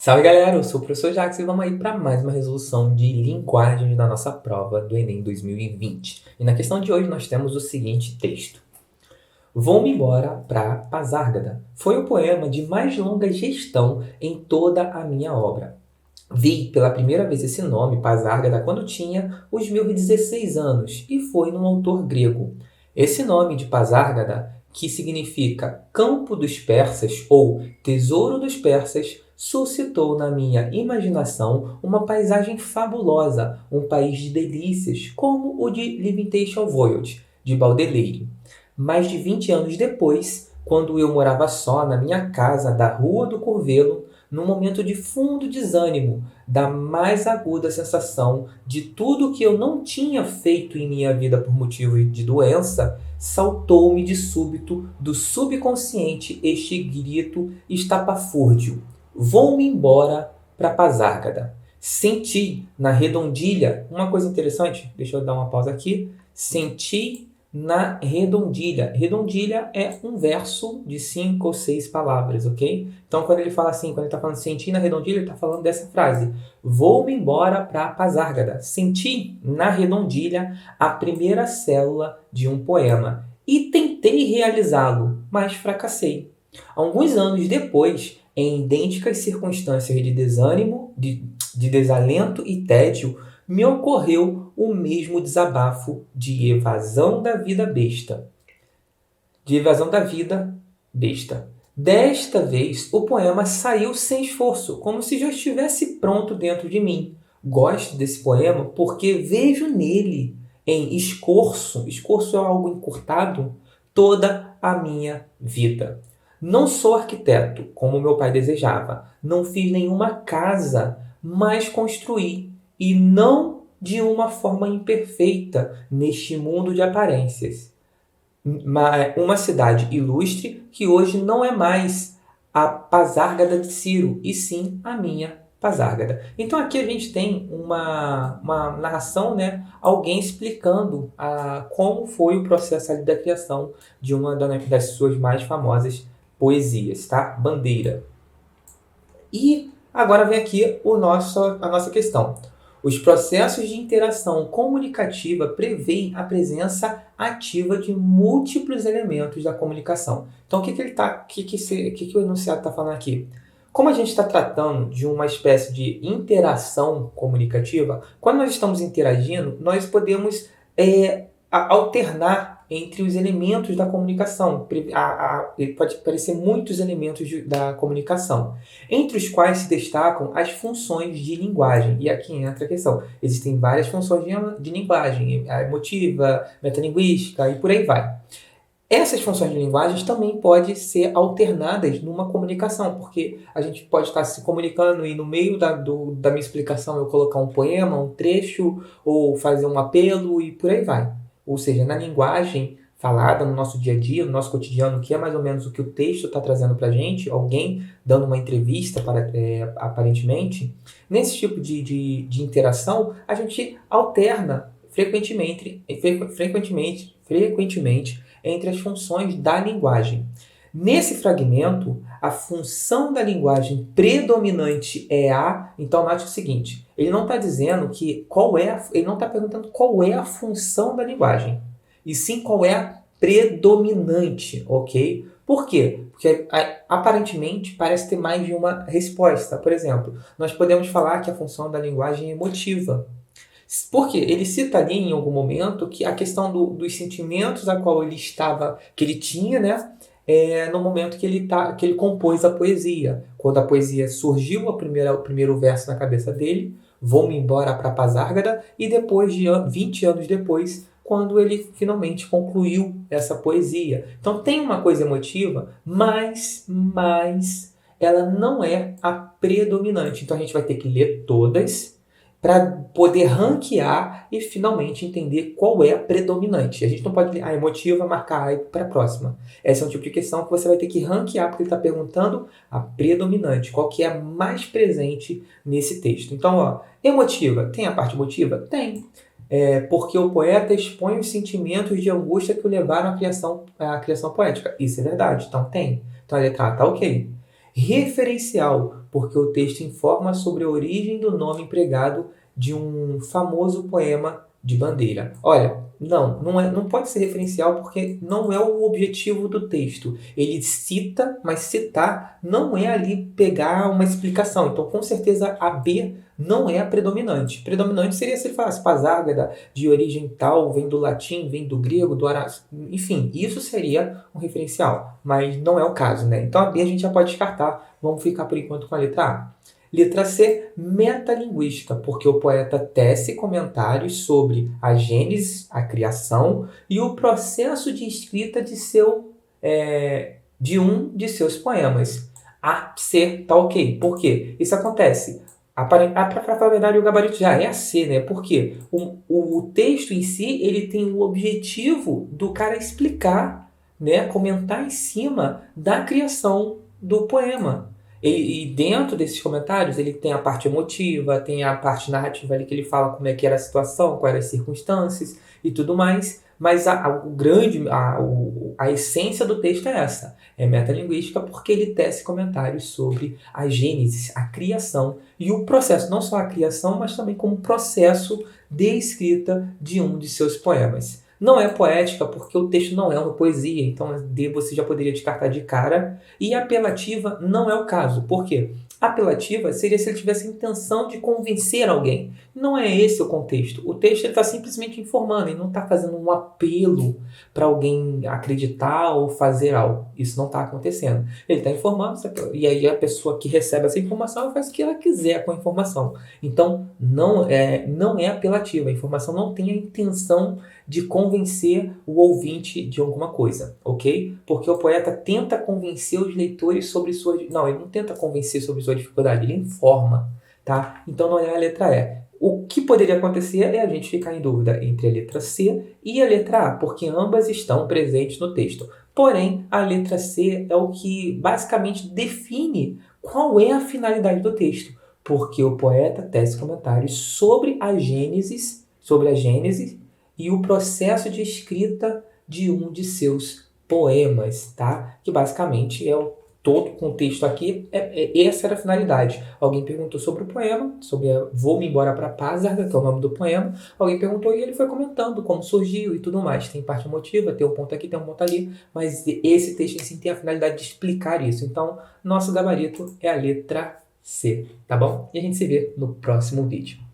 Salve galera, eu sou o professor Jax e vamos aí para mais uma resolução de linguagens da nossa prova do Enem 2020. E na questão de hoje nós temos o seguinte texto. Vou-me embora para Pasárgada. Foi o poema de mais longa gestão em toda a minha obra. Vi pela primeira vez esse nome, Pasárgada, quando tinha os meus 16 anos e foi num autor grego. Esse nome de Pasárgada, que significa campo dos persas ou tesouro dos persas, suscitou na minha imaginação uma paisagem fabulosa, um país de delícias, como o de Limitation Voyage, de Baudelaire. Mais de 20 anos depois, quando eu morava só na minha casa da Rua do Curvelo, num momento de fundo desânimo, da mais aguda sensação de tudo que eu não tinha feito em minha vida por motivo de doença, saltou-me de súbito do subconsciente este grito estapafúrdio. Vou-me embora para Pasárgada. Senti na redondilha, uma coisa interessante, deixa eu dar uma pausa aqui. Senti na redondilha. Redondilha é um verso de 5 ou 6 palavras, ok? Então, quando ele fala assim, quando ele está falando senti na redondilha, ele está falando dessa frase. Vou-me embora para Pasárgada. Senti na redondilha a primeira célula de um poema e tentei realizá-lo, mas fracassei. Alguns anos depois, em idênticas circunstâncias de desânimo, de desalento e tédio, me ocorreu o mesmo desabafo de evasão da vida besta. De evasão da vida besta. Desta vez, o poema saiu sem esforço, como se já estivesse pronto dentro de mim. Gosto desse poema porque vejo nele, em escorço é algo encurtado, toda a minha vida. Não sou arquiteto, como meu pai desejava. Não fiz nenhuma casa, mas construí. E não de uma forma imperfeita neste mundo de aparências. Uma cidade ilustre que hoje não é mais a Pasárgada de Ciro, e sim a minha Pasárgada. Então aqui a gente tem uma narração, né? Alguém explicando como foi o processo ali da criação de uma das suas mais famosas poesias, tá? Bandeira. E agora vem aqui a nossa questão. Os processos de interação comunicativa prevêem a presença ativa de múltiplos elementos da comunicação. Então, o que o enunciado está falando aqui? Como a gente está tratando de uma espécie de interação comunicativa, quando nós estamos interagindo, nós podemos alternar entre os elementos da comunicação. Pode aparecer muitos elementos da comunicação, entre os quais se destacam as funções de linguagem. E aqui entra a questão. Existem várias funções de linguagem, a emotiva, metalinguística e por aí vai. Essas funções de linguagem também podem ser alternadas numa comunicação, porque a gente pode estar se comunicando e no meio da minha explicação eu colocar um poema, um trecho, ou fazer um apelo e por aí vai. Ou seja, na linguagem falada no nosso dia a dia, no nosso cotidiano, que é mais ou menos o que o texto está trazendo para a gente, alguém dando uma entrevista, aparentemente, nesse tipo de interação, a gente alterna frequentemente entre as funções da linguagem. Nesse fragmento, a função da linguagem predominante é a. Então, note o seguinte: ele não está dizendo ele não está perguntando qual é a função da linguagem, e sim qual é a predominante, ok? Por quê? Porque aparentemente parece ter mais de uma resposta. Por exemplo, nós podemos falar que a função da linguagem é emotiva. Porque ele cita ali em algum momento que a questão dos sentimentos a qual que ele tinha, né? No momento que ele compôs a poesia. Quando a poesia surgiu, o primeiro verso na cabeça dele, vou-me embora para Pasárgada, e depois de 20 anos depois, quando ele finalmente concluiu essa poesia. Então tem uma coisa emotiva, mas ela não é a predominante. Então a gente vai ter que ler todas para poder ranquear e finalmente entender qual é a predominante. A gente não pode ler a emotiva, marcar para a próxima. Esse é um tipo de questão que você vai ter que ranquear, porque ele está perguntando a predominante, qual que é a mais presente nesse texto. Então, emotiva, tem a parte emotiva? Tem. Porque o poeta expõe os sentimentos de angústia que o levaram à criação poética. Isso é verdade, então tem. Então a letra A está ok. Referencial, porque o texto informa sobre a origem do nome empregado de um famoso poema de bandeira. Olha, não pode ser referencial porque não é o objetivo do texto. Ele cita, mas citar não é ali pegar uma explicação. Então, com certeza, a B não é a predominante. Predominante seria se ele falasse Pasárgada, de origem tal, vem do latim, vem do grego, do arábico. Enfim, isso seria um referencial, mas não é o caso, né? Então, a B a gente já pode descartar. Vamos ficar, por enquanto, com a letra A. Letra C, metalinguística, porque o poeta tece comentários sobre a gênese, a criação e o processo de escrita de um de seus poemas. A, C, tá ok. Por quê? Isso acontece. Para falar a verdade, o gabarito já é a C, né? Porque o texto em si, ele tem o objetivo do cara explicar, né? Comentar em cima da criação do poema. E dentro desses comentários, ele tem a parte emotiva, tem a parte narrativa ali que ele fala como é que era a situação, quais eram as circunstâncias e tudo mais. Mas a essência do texto é essa. É metalinguística porque ele tece comentários sobre a gênese, a criação e o processo, não só a criação, mas também como processo de escrita de um de seus poemas. Não é poética porque o texto não é uma poesia, então D você já poderia descartar de cara. E apelativa não é o caso. Por quê? Apelativa seria se ele tivesse a intenção de convencer alguém. Não é esse o contexto. O texto está simplesmente informando, ele não está fazendo um apelo para alguém acreditar ou fazer algo. Isso não está acontecendo. Ele está informando, e aí a pessoa que recebe essa informação faz o que ela quiser com a informação. Então, não é apelativa. A informação não tem a intenção de convencer o ouvinte de alguma coisa, ok? Porque o poeta tenta convencer os leitores sobre suas... Não, ele não tenta convencer sobre sua dificuldade, ele informa, tá? Então não é a letra E. O que poderia acontecer é a gente ficar em dúvida entre a letra C e a letra A, porque ambas estão presentes no texto. Porém, a letra C é o que basicamente define qual é a finalidade do texto, porque o poeta tece comentários sobre a gênese e o processo de escrita de um de seus poemas, tá? Que basicamente todo o contexto aqui, essa era a finalidade. Alguém perguntou sobre o poema, sobre Vou-me embora para Pasárgada, que é o nome do poema. Alguém perguntou e ele foi comentando como surgiu e tudo mais. Tem parte emotiva, tem um ponto aqui, tem um ponto ali, mas esse texto em si tem a finalidade de explicar isso. Então, nosso gabarito é a letra C, tá bom? E a gente se vê no próximo vídeo.